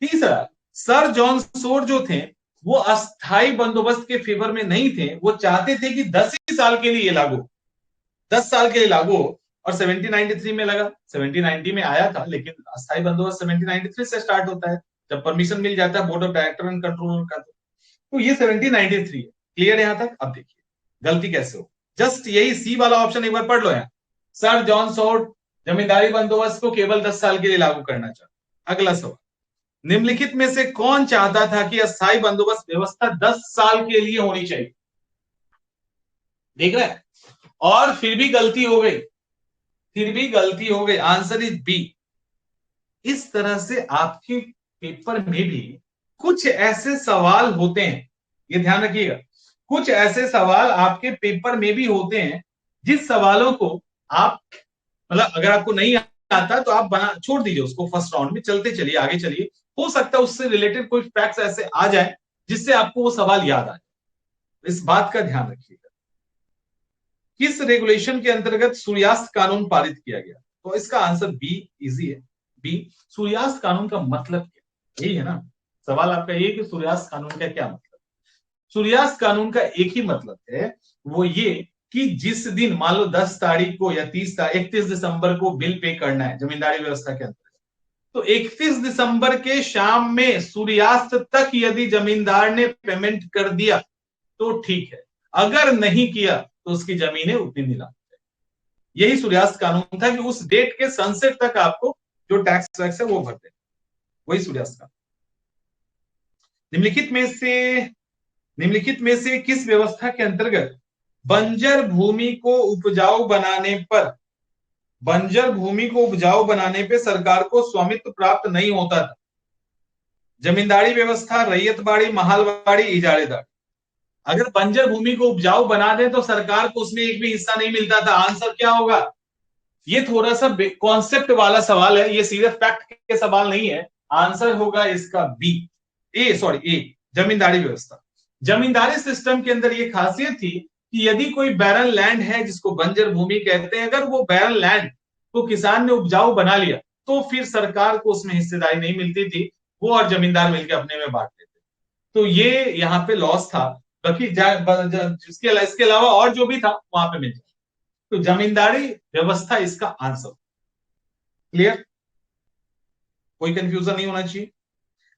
तीसरा, सर जॉन सोर जो थे वो अस्थाई बंदोबस्त के फेवर में नहीं थे, वो चाहते थे कि 10 ही साल के लिए लागू, 10 साल के लिए लागू हो, और 1793 में लगा, 1790 में आया था, लेकिन अस्थाई बंदोबस्त 1793 से स्टार्ट होता है, जब परमिशन मिल जाता है board of director and controller का। तो ये 1793 है, क्लियर यहां तक। अब देखिए गलती कैसे हो, जस्ट यही सी वाला ऑप्शन एक बार पढ़ लो यहाँ। सर जॉन सोर्ट जमींदारी बंदोबस्त को केवल 10 साल के लिए लागू करना चाहता। अगला सवाल, निम्नलिखित में से कौन चाहता था कि अस्थाई बंदोबस्त व्यवस्था 10 साल के लिए होनी चाहिए। देख रहे हैं, और फिर भी गलती हो गई, फिर भी गलती हो गई, आंसर इज बी। इस तरह से आपके पेपर में भी कुछ ऐसे सवाल होते हैं, ये ध्यान रखिएगा, कुछ ऐसे सवाल आपके पेपर में भी होते हैं जिस सवालों को आप, मतलब अगर आपको नहीं आता तो आप बना छोड़ दीजिए उसको, फर्स्ट राउंड में चलते चलिए, आगे चलिए, हो सकता है उससे रिलेटेड कोई फैक्ट्स ऐसे आ जाए जिससे आपको वो सवाल याद आ जाए, इस बात का ध्यान रखिएगा। किस रेगुलेशन के अंतर्गत सूर्यास्त कानून पारित किया गया, तो इसका आंसर बी इजी है, बी। सूर्यास्त कानून का मतलब क्या, यही है ना सवाल आपका, ये कि सूर्यास्त कानून का क्या मतलब। सूर्यास्त कानून का एक ही मतलब है, वो ये कि जिस दिन मान लो 10 तारीख को या 31 दिसंबर को बिल पे करना है जमींदारी व्यवस्था के अंतर्गत, तो 31 दिसंबर के शाम में सूर्यास्त तक यदि जमींदार ने पेमेंट कर दिया तो ठीक है, अगर नहीं किया तो उसकी जमीनें उतनी नीलाम। यही सूर्यास्त कानून था कि उस डेट के सनसेट तक आपको जो टैक्स वैक्स है वो भर दे, वही सूर्यास्त कानून। निम्नलिखित में से किस व्यवस्था के अंतर्गत बंजर भूमि को उपजाऊ बनाने पर, बंजर भूमि को उपजाऊ बनाने पे सरकार को स्वामित्व प्राप्त नहीं होता था। जमींदारी व्यवस्था, रैयतबाड़ी, महालबाड़ी, इजारेदारी। अगर बंजर भूमि को उपजाऊ बना दे तो सरकार को उसमें एक भी हिस्सा नहीं मिलता था, आंसर क्या होगा। ये थोड़ा सा कॉन्सेप्ट वाला सवाल है, ये सीधे फैक्ट के सवाल नहीं है, आंसर होगा इसका बी, ए जमींदारी व्यवस्था। जमींदारी सिस्टम के अंदर ये खासियत थी कि यदि कोई बैरन लैंड है जिसको बंजर भूमि कहते हैं, अगर वो बैरन लैंड को किसान ने उपजाऊ बना लिया तो फिर सरकार को उसमें हिस्सेदारी नहीं मिलती थी, वो और जमींदार मिलकर अपने में बांट लेते। तो ये यहाँ पे लॉस था, बाकी इसके अलावा और जो भी था वहां पे मिल जाए। तो जमींदारी व्यवस्था इसका आंसर। क्लियर, कोई कंफ्यूजन नहीं होना चाहिए।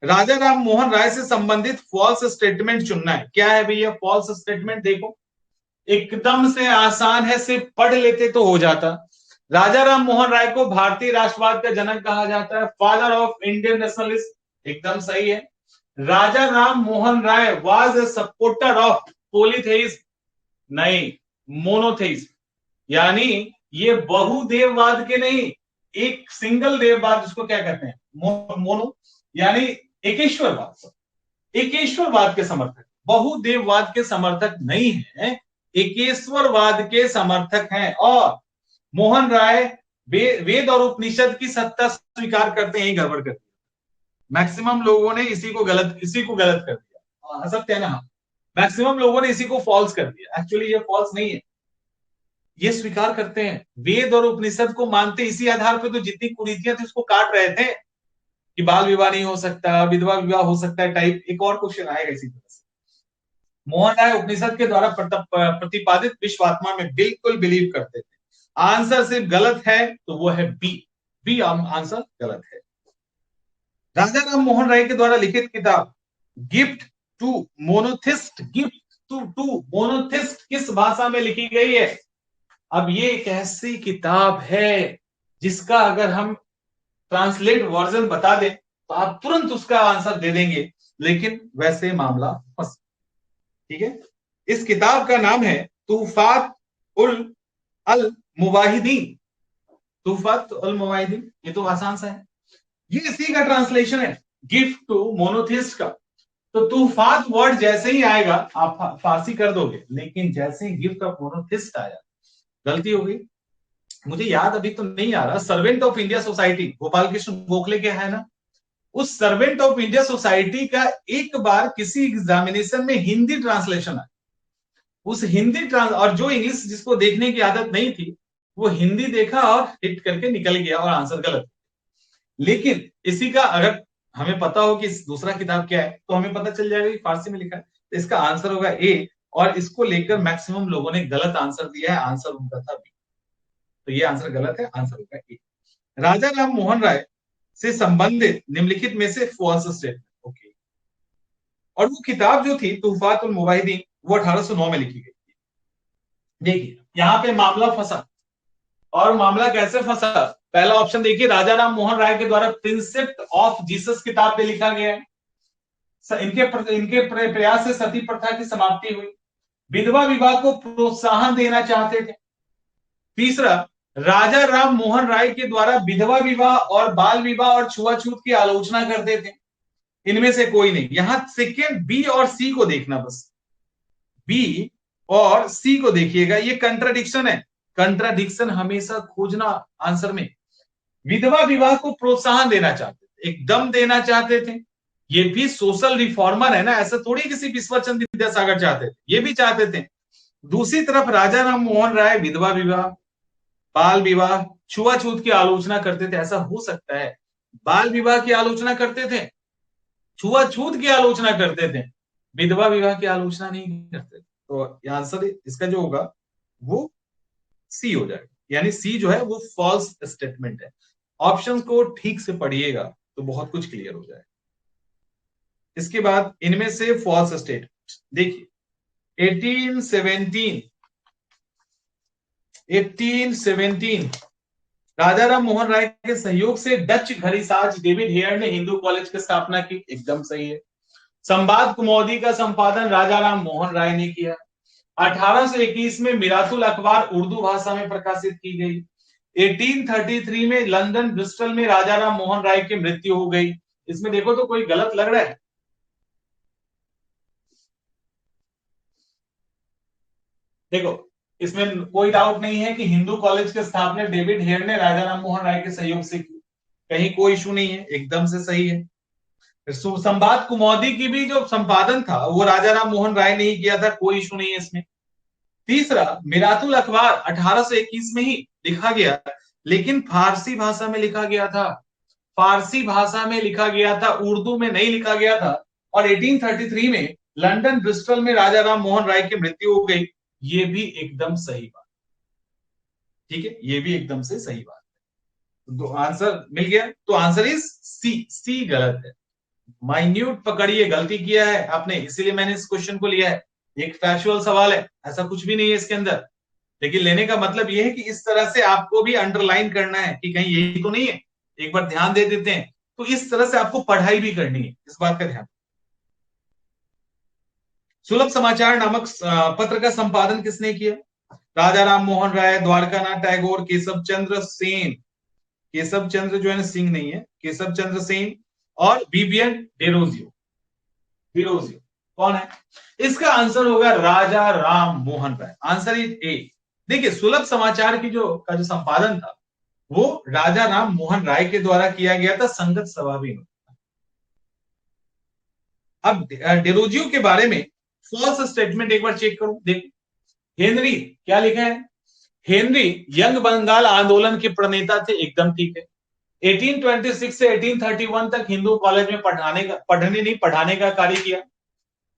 राजा राम मोहन राय से संबंधित फॉल्स स्टेटमेंट चुनना है। क्या है भैया फॉल्स स्टेटमेंट? देखो एकदम से आसान है, सिर्फ पढ़ लेते तो हो जाता। राजा राम मोहन राय को भारतीय राष्ट्रवाद का जनक कहा जाता है, फादर ऑफ इंडियन नेशनलिस्ट, एकदम सही है। राजा राम मोहन राय वाज ए सपोर्टर ऑफ पॉलीथेइज्म, नहीं मोनोथेइज्म, यानी ये बहुदेववाद के नहीं, एक सिंगल देववाद जिसको क्या कहते हैं मोनो, यानी एकेश्वरवाद, एकेश्वरवाद के समर्थक, बहुदेववाद के समर्थक नहीं है, एकेश्वरवाद के समर्थक हैं। और मोहन राय वेद और उपनिषद की सत्ता स्वीकार करते हैं, गड़बड़ करते हैं। मैक्सिमम लोगों ने इसी को गलत कर दिया, सत्य है ना? मैक्सिमम लोगों ने इसी को फॉल्स कर दिया, एक्चुअली ये फॉल्स नहीं है, ये स्वीकार करते हैं, वेद और उपनिषद को मानते, इसी आधार पे तो जितनी कुरीतियां थी उसको काट रहे थे कि बाल विवाह नहीं हो सकता, विधवा विवाह हो सकता है टाइप। एक और क्वेश्चन आएगा इसी तरह से। मोहन राय उपनिषद के द्वारा प्रतिपादित विश्वात्मा में बिल्कुल बिलीव करते थे। आंसर सिर्फ गलत है तो वो है बी, बी आंसर गलत है। राजा राम मोहन राय के द्वारा लिखित किताब gift to monotheist, gift to monotheist किस भाषा में लिखी गई है? अब ये एक ऐसी किताब है जिसका अगर हम ट्रांसलेट वर्जन बता दें तो आप तुरंत उसका आंसर दे देंगे, लेकिन वैसे मामला फंस, ठीक है। इस किताब का नाम है तूफात उल अल मुवाहिदीन, तूफात उल मुवाहिदीन, ये तो आसान सा है, ये इसी का ट्रांसलेशन है गिफ्ट टू मोनोथिस्ट का। तो तूफात वर्ड जैसे ही आएगा आप फारसी कर दोगे, लेकिन जैसे ही गिफ्ट ऑफ मोनोथिस्ट आया गलती हो गई। मुझे याद अभी तो नहीं आ रहा, servant of India society Gopal Krishna Gokhale के है ना, उस सर्वेंट ऑफ इंडिया सोसाइटी का एक बार किसी एग्जामिनेशन में हिंदी ट्रांसलेशन आया, उस हिंदी और जो इंग्लिश जिसको देखने की आदत नहीं थी वो हिंदी देखा और हिट करके निकल गया और आंसर गलत। लेकिन इसी का अगर हमें पता हो कि दूसरा किताब क्या है तो हमें पता चल जाएगा कि फारसी में लिखा है, तो इसका आंसर होगा ए, और इसको लेकर मैक्सिमम लोगों ने गलत आंसर दिया है, आंसर उनका था बी, तो ये आंसर गलत है, आंसर होगा ए। राजा राम मोहन राय से संबंधित निम्नलिखित में से फॉल्स स्टेटमेंट, ओके। और वो किताब जो थी तूफात उल मुवाहिदीन वो 1809 में लिखी गई थी। देखिए यहां पे मामला फंसा, और मामला कैसे फंसा? पहला ऑप्शन देखिए, राजा राम मोहन राय के द्वारा प्रिंसिप ऑफ जीसस किताब पे लिखा गया है, इनके प्रयास से सती प्रथा की समाप्ति हुई, विधवा विवाह को प्रोत्साहन देना चाहते थे। तीसरा, राजा राम मोहन राय के द्वारा विधवा विवाह और बाल विवाह और छुआछूत की आलोचना करते थे। इनमें से कोई नहीं, यहां सेकेंड बी और सी को देखना, बस बी और सी को देखिएगा, ये कंट्राडिक्शन है, कंट्राडिक्शन हमेशा खोजना आंसर में। विधवा विवाह को प्रोत्साहन देना चाहते थे, एकदम देना चाहते थे, ये भी सोशल रिफॉर्मर है ना, ऐसा थोड़ी किसी विश्वचंद्र विद्यासागर चाहते थे, ये भी चाहते थे। दूसरी तरफ राजा राम मोहन राय विधवा विवाह, बाल विवाह, छुआछूत की आलोचना करते थे। ऐसा हो सकता है बाल विवाह की आलोचना करते थे, छुआछूत की आलोचना करते थे, विधवा विवाह की आलोचना नहीं करते थे। तो आंसर इसका जो होगा वो सी हो जाएगा, यानी सी जो है वो फॉल्स स्टेटमेंट है। ऑप्शन को ठीक से पढ़िएगा तो बहुत कुछ क्लियर हो जाएगा। इसके बाद इनमें से फॉल्स स्टेटमेंट देखिए, 1817 राजा राम मोहन राय के सहयोग से डच घड़ीसाज डेविड हेयर ने हिंदू कॉलेज की स्थापना की, एकदम सही है। संवाद कुमौदी का संपादन राजा राम मोहन राय ने किया। 1821 में मिरातुल अखबार उर्दू भाषा में प्रकाशित की गई। 1833 में लंदन ब्रिस्टल में राजा राम मोहन राय की मृत्यु हो गई। इसमें देखो तो कोई गलत लग रहा है? देखो इसमें कोई डाउट नहीं है कि हिंदू कॉलेज के स्थापना डेविड हेयर ने राजा राम मोहन राय के सहयोग से की, कहीं कोई इशू नहीं है, एकदम से सही है। संवाद कुमौदी की भी जो संपादन था वो राजा राम मोहन राय ने ही किया था, कोई इशू नहीं है इसमें। तीसरा, मिरातुल अखबार 1821 में ही लिखा गया, लेकिन फारसी भाषा में लिखा गया था, फारसी भाषा में लिखा गया था, उर्दू में नहीं लिखा गया था। और 1833 में लंदन ब्रिस्टल में राजा राम मोहन राय की मृत्यु हो गई, ये भी एकदम सही बात। ठीक है, ये भी एकदम से सही बात है। तो आंसर मिल गया, तो आंसर इज सी, सी गलत है। माइन्यूट पकड़िए, गलती किया है आपने, इसीलिए मैंने इस क्वेश्चन को लिया है। एक फैक्चुअल सवाल है, ऐसा कुछ भी नहीं है इसके अंदर, लेकिन लेने का मतलब यह है कि इस तरह से आपको भी अंडरलाइन करना है कि कहीं यही तो नहीं है, एक बार ध्यान दे देते हैं। तो इस तरह से आपको पढ़ाई भी करनी है, इस बात का ध्यान। सुलभ समाचार नामक पत्र का संपादन किसने किया? राजा राम मोहन राय, द्वारकानाथ टैगोर, केशव चंद्र सेन। केशव चंद्र जो है ना सिंह नहीं है, केशव चंद्र सेन और बीबीएन डेरोजियो। डेरोजियो कौन है? इसका आंसर होगा Raja Ram Mohan Roy. Answer is A. देखिए सुलभ समाचार की जो संपादन था वो राजा राम मोहन राय के द्वारा किया गया था, संगत सभा भी। अब डेरोजियो के बारे में फॉल्स स्टेटमेंट एक बार चेक करो, देखो। हेनरी क्या लिखा है? हेनरी यंग बंगाल आंदोलन के प्रणेता थे, एकदम ठीक है। 1826 से 1831 तक हिंदू कॉलेज में पढ़ाने का कार्य किया।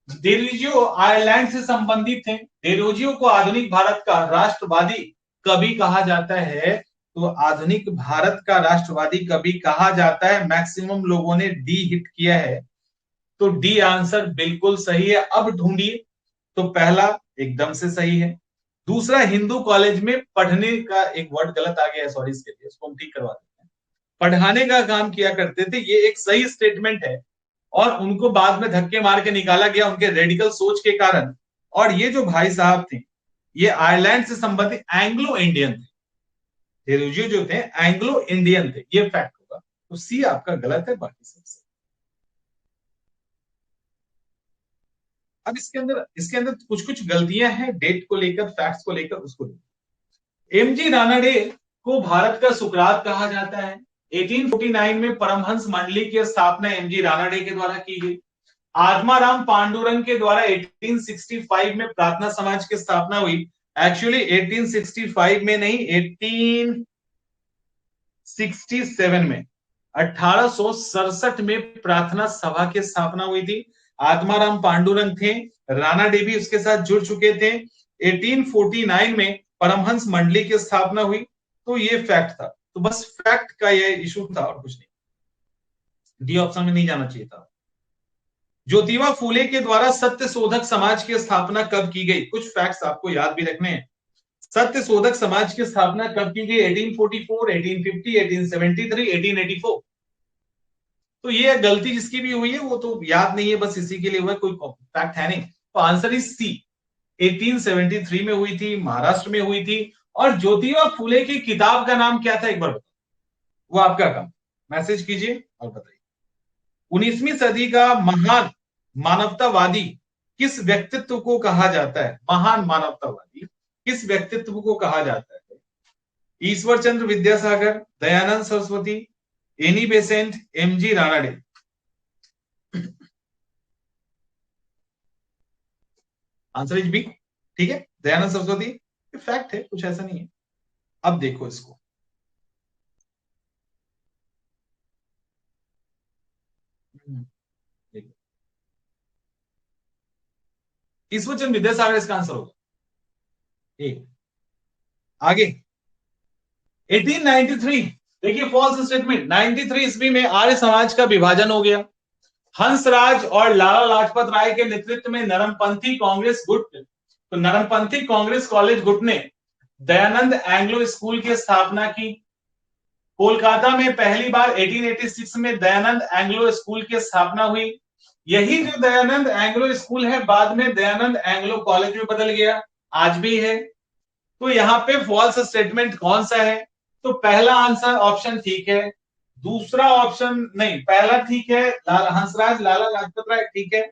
डेरोजियो आयरलैंड से संबंधित थे। डेरोजियो को आधुनिक भारत का राष्ट्रवादी कवि कहा जाता है। तो आधुनिक भारत का राष्ट्रवादी कवि कहा जाता है, मैक्सिमम लोगों ने डी हिट किया है, तो डी आंसर बिल्कुल सही है। अब ढूंढिए, तो पहला एकदम से सही है। दूसरा, हिंदू कॉलेज में पढ़ने का एक वर्ड गलत आ गया है, सॉरी इसके लिए, इसको हम ठीक करवा देते हैं। पढ़ाने का काम किया करते थे, ये एक सही स्टेटमेंट है। और उनको बाद में धक्के मार के निकाला गया उनके रेडिकल सोच के कारण। और ये जो भाई साहब थे ये आयरलैंड से संबंधित एंग्लो इंडियन थे। डेरोजियो जो थे एंग्लो इंडियन थे, ये फैक्ट होगा। तो सी आपका गलत है, बाकी सब सही। अब इसके अंदर कुछ कुछ गलतियां हैं, डेट को लेकर, फैक्ट्स को लेकर, उसको लेकर। एमजी रानाडे को भारत का सुकरात कहा जाता है। 1849 में परमहंस मंडली की स्थापना एमजी रानाडे के द्वारा की गई। आत्माराम पांडुरंग के द्वारा 1865 में प्रार्थना समाज की स्थापना हुई। एक्चुअली 1865 में नहीं, 1867 में, 1867 में प्रार्थना सभा की स्थापना हुई थी। आत्माराम पांडुरंग थे, राणा देवी उसके साथ जुड़ चुके थे। 1849 में परमहंस मंडली की स्थापना हुई। तो ये फैक्ट था, तो बस फैक्ट का ये इशू था और कुछ नहीं। डी ऑप्शन में नहीं जाना चाहिए था। ज्योतिबा फूले के द्वारा सत्य शोधक समाज की स्थापना कब की गई? कुछ फैक्ट्स आपको याद भी रखने हैं। सत्य शोधक समाज की स्थापना कब की गई? 1844, 1850, 1873, 1884। तो ये गलती जिसकी भी हुई है वो तो याद नहीं है, बस इसी के लिए हुआ, कोई फैक्ट है नहीं। तो आंसर इज सी, 1873 में हुई थी, महाराष्ट्र में हुई थी। और ज्योतिबा फूले की किताब का नाम क्या था, एक बार बताओ। वो आपका काम, मैसेज कीजिए और बताइए। 19वीं सदी का महान मानवतावादी किस व्यक्तित्व को कहा जाता है? महान मानवतावादी किस व्यक्तित्व को कहा जाता है? Ishwar Chandra Vidyasagar, Dayanand Saraswati, Annie Besant, MG Ranade. Answer is B, ठीक है, दयानंद सरस्वती। फैक्ट है, कुछ ऐसा नहीं है। अब देखो इसको, ईश्वर चंद्र विद्यासागर इसका आंसर होगा। एक आगे 1893, देखिए फॉल्स स्टेटमेंट। 93 ईस्वी में आर्य समाज का विभाजन हो गया। हंसराज और लाला लाजपत राय के नेतृत्व में नरमपंथी कांग्रेस गुट, तो नरमपंथी कांग्रेस कॉलेज गुट ने दयानंद एंग्लो स्कूल की स्थापना की। कोलकाता में पहली बार 1886 में दयानंद एंग्लो स्कूल की स्थापना हुई। यही जो दयानंद एंग्लो स्कूल है बाद में दयानंद एंग्लो कॉलेज में बदल गया, आज भी है। तो यहाँ पे फॉल्स स्टेटमेंट कौन सा है? तो पहला आंसर ऑप्शन ठीक है, दूसरा ऑप्शन नहीं, पहला ठीक है, हंसराज लाला लाजपत राय ठीक है,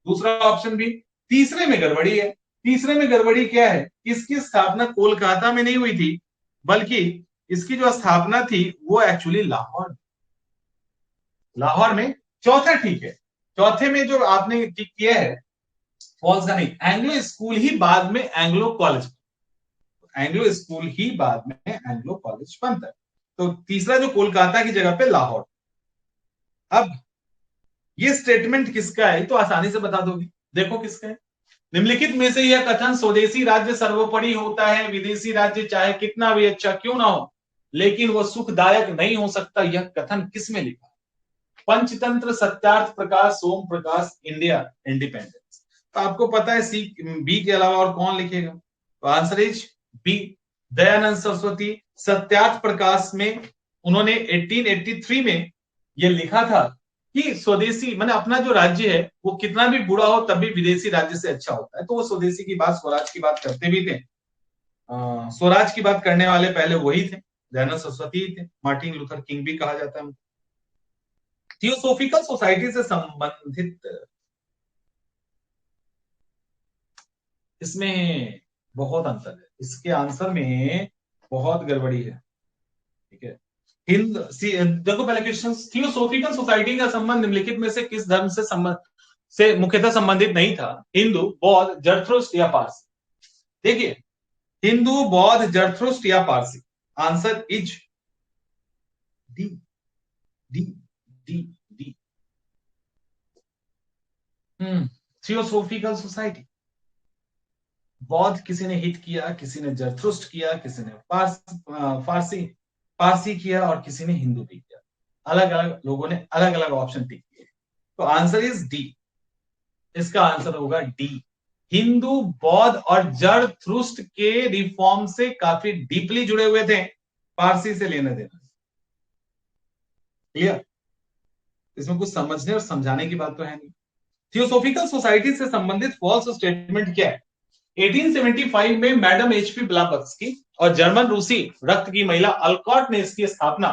दूसरा ऑप्शन भी। तीसरे में गड़बड़ी है। तीसरे में गड़बड़ी क्या है? इसकी स्थापना कोलकाता में नहीं हुई थी, बल्कि इसकी जो स्थापना थी वो एक्चुअली लाहौर, लाहौर में। चौथा ठीक है, चौथे में जो आपने टिक किया है फॉल्स का नहीं, एंग्लो स्कूल ही बाद में एंग्लो कॉलेज, एंग्लो स्कूल ही बाद में एंग्लो कॉलेज बनता है। तो तीसरा जो कोलकाता की जगह पे लाहौर। अब ये स्टेटमेंट किसका है तो आसानी से बता दोगे, देखो किसका है। निम्नलिखित में से यह कथन स्वदेशी राज्य सर्वोपरि होता है, विदेशी राज्य चाहे कितना भी अच्छा क्यों ना हो लेकिन वह सुखदायक नहीं हो सकता, यह कथन किसमें लिखा? पंचतंत्र, सत्यार्थ प्रकाश, सोम प्रकाश, इंडिया इंडिपेंडेंस। तो आपको पता है सी बी के अलावा और कौन लिखेगा? तो answer is B, Dayanand Saraswati. Satyarth Prakash में उन्होंने 1883 में यह लिखा था कि स्वदेशी माने अपना जो राज्य है वो कितना भी बुरा हो तब भी विदेशी राज्य से अच्छा होता है। तो वो स्वदेशी की बात, स्वराज की बात करते भी थे। स्वराज की बात करने वाले पहले वही थे, दयानंद सरस्वती ही थे। मार्टिन लूथर किंग भी कहा जाता है। थियोसॉफिकल सोसाइटी से संबंधित इसमें बहुत अंतर है, इसके आंसर में बहुत गड़बड़ी है। ठीक है, हिंद देखो पहले क्वेश्चन, थियोसॉफिकल सोसाइटी का संबंध निम्नलिखित में से किस धर्म से संबंध से मुख्यतः संबंधित नहीं था? हिंदू, बौद्ध, जरथुस्त्र या पारसी? देखिए, हिंदू, बौद्ध, जरथुस्त्र या Parsi? Answer is D, D, D, D. Theosophical society. बौद्ध किसी ने हिट किया, किसी ने जरथुस्त्र किया, किसी ने फारसी पारसी किया और किसी ने हिंदू भी किया। अलग अलग लोगों ने अलग अलग ऑप्शन टिक किए। तो आंसर इज डी, इसका आंसर होगा डी। हिंदू, बौद्ध और जरथुस्त्र के रिफॉर्म से काफी डीपली जुड़े हुए थे, पारसी से लेने देना। क्लियर? इसमें कुछ समझने और समझाने की बात तो है नहीं। थियोसॉफिकल सोसाइटी से संबंधित फॉल्स स्टेटमेंट क्या है? 1875 में मैडम एचपी ब्लावत्स्की और जर्मन रूसी रक्त की महिला अल्कॉट ने इसकी स्थापना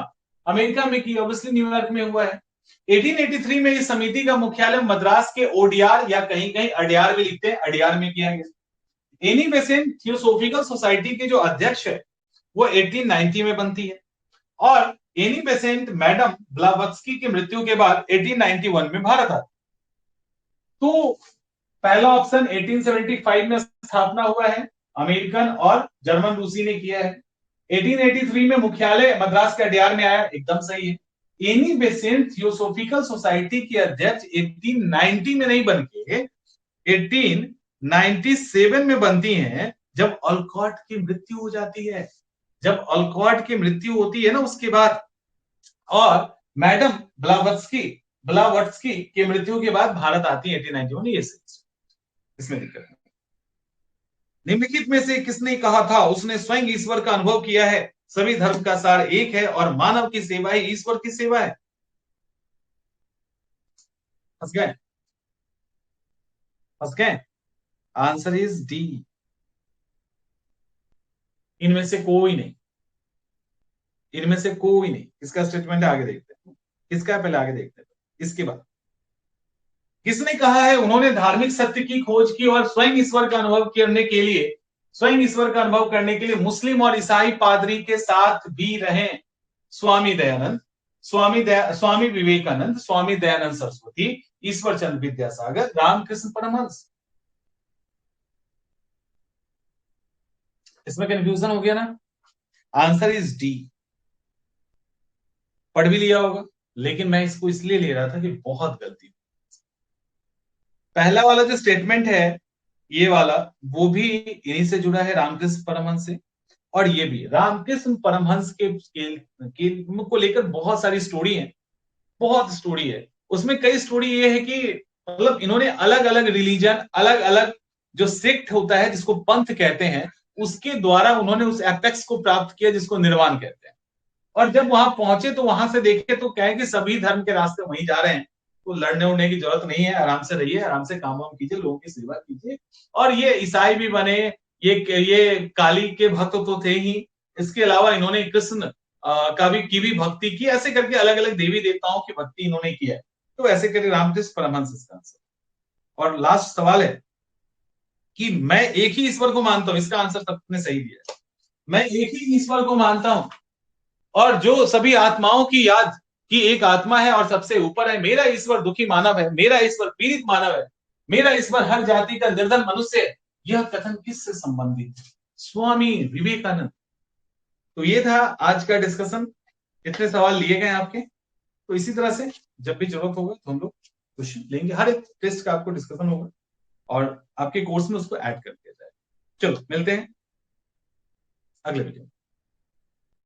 अमेरिका में की, ऑब्वियसली न्यूयॉर्क में हुआ है। 1883 में इस समिति का मुख्यालय मद्रास के ओडियार या कहीं कहीं अडियार भी लिखते हैं, अडियार में किया गया। एनी बेसेंट थियोसॉफिकल सोसाइटी के जो अध्यक्ष है वो 1890 में बनती है और एनी बेसेंट मैडम ब्लावत्स्की की मृत्यु के बाद 1891 में भारत आता। तो पहला ऑप्शन 1875 में स्थापना हुआ है, अमेरिकन और जर्मन रूसी ने किया है। 1883 में मुख्यालय मद्रास के अडियार में आया, एकदम सही है। एनी बेसेंट थियोसॉफिकल सोसाइटी के अध्यक्ष 1890 में नहीं बन के 1897 में बनती हैं, जब अल्कॉट की मृत्यु हो जाती है। जब अल्कॉट की मृत्यु होती है ना उसके बाद, और मैडम ब्लावत्स्की की मृत्यु के बाद भारत आती है 1891। ये इसमें दिक्कत है। निम्नलिखित में से किसने कहा था उसने स्वयं ईश्वर का अनुभव किया है? सभी धर्म का सार एक है और मानव की सेवा ही ईश्वर की सेवा है। फंस गए? फंस गए? आंसर इज डी, इनमें से कोई नहीं, इनमें से कोई नहीं। इसका स्टेटमेंट आगे देखते हैं, किसका पहले आगे देखते हैं, इसके बाद किसने कहा है उन्होंने धार्मिक सत्य की खोज की और स्वयं ईश्वर का अनुभव करने के लिए, स्वयं ईश्वर का अनुभव करने के लिए मुस्लिम और ईसाई पादरी के साथ भी रहे? स्वामी दयानंद, स्वामी विवेकानंद, स्वामी दयानंद सरस्वती, ईश्वर चंद्र विद्यासागर, रामकृष्ण परमहंस। इसमें कंफ्यूजन हो गया ना? Answer is D. पढ़ भी लिया होगा, लेकिन मैं इसको इसलिए ले रहा था कि बहुत गलती। पहला वाला जो स्टेटमेंट है ये वाला, वो भी इन्हीं से जुड़ा है, रामकृष्ण परमहंस से। और ये भी रामकृष्ण परमहंस के को लेकर बहुत सारी स्टोरी है, बहुत स्टोरी है। उसमें कई स्टोरी ये है कि मतलब इन्होंने अलग अलग रिलीजन, अलग अलग जो सेक्ट होता है जिसको पंथ कहते हैं, उसके द्वारा उन्होंने उस एपेक्स को प्राप्त किया जिसको निर्वाण कहते हैं। और जब वहां पहुंचे तो वहां से देखे तो कहें कि सभी धर्म के रास्ते वहीं जा रहे हैं, तो लड़ने उड़ने की जरूरत नहीं है, आराम से रहिए, आराम से काम वाम कीजिए, लोगों की सेवा कीजिए। और ये ईसाई भी बने, ये काली के भक्त तो थे ही, इसके अलावा इन्होंने कृष्ण की भी भक्ति की, ऐसे करके अलग अलग देवी देवताओं की भक्ति इन्होंने की है। तो ऐसे करके रामकृष्ण परमहंस इसका आंसर। और लास्ट सवाल है कि मैं एक ही ईश्वर को मानता हूं, इसका आंसर सबने सही दिया। मैं एक ही ईश्वर को मानता हूं और जो सभी आत्माओं की याद की एक आत्मा है और सबसे ऊपर है। मेरा ईश्वर दुखी मानव है, मेरा ईश्वर पीड़ित मानव है, मेरा ईश्वर हर जाति का निर्धन मनुष्य है। यह कथन किससे संबंधित है? स्वामी विवेकानंद। तो ये था आज का डिस्कशन, इतने सवाल लिए गए आपके। तो इसी तरह से जब भी जरूरत होगा तो हम लोग क्वेश्चन लेंगे, हर एक टेस्ट का आपको डिस्कशन होगा। और आपके कोर्स में उसको ऐड कर दिया जाए। चलो मिलते हैं अगले वीडियो में।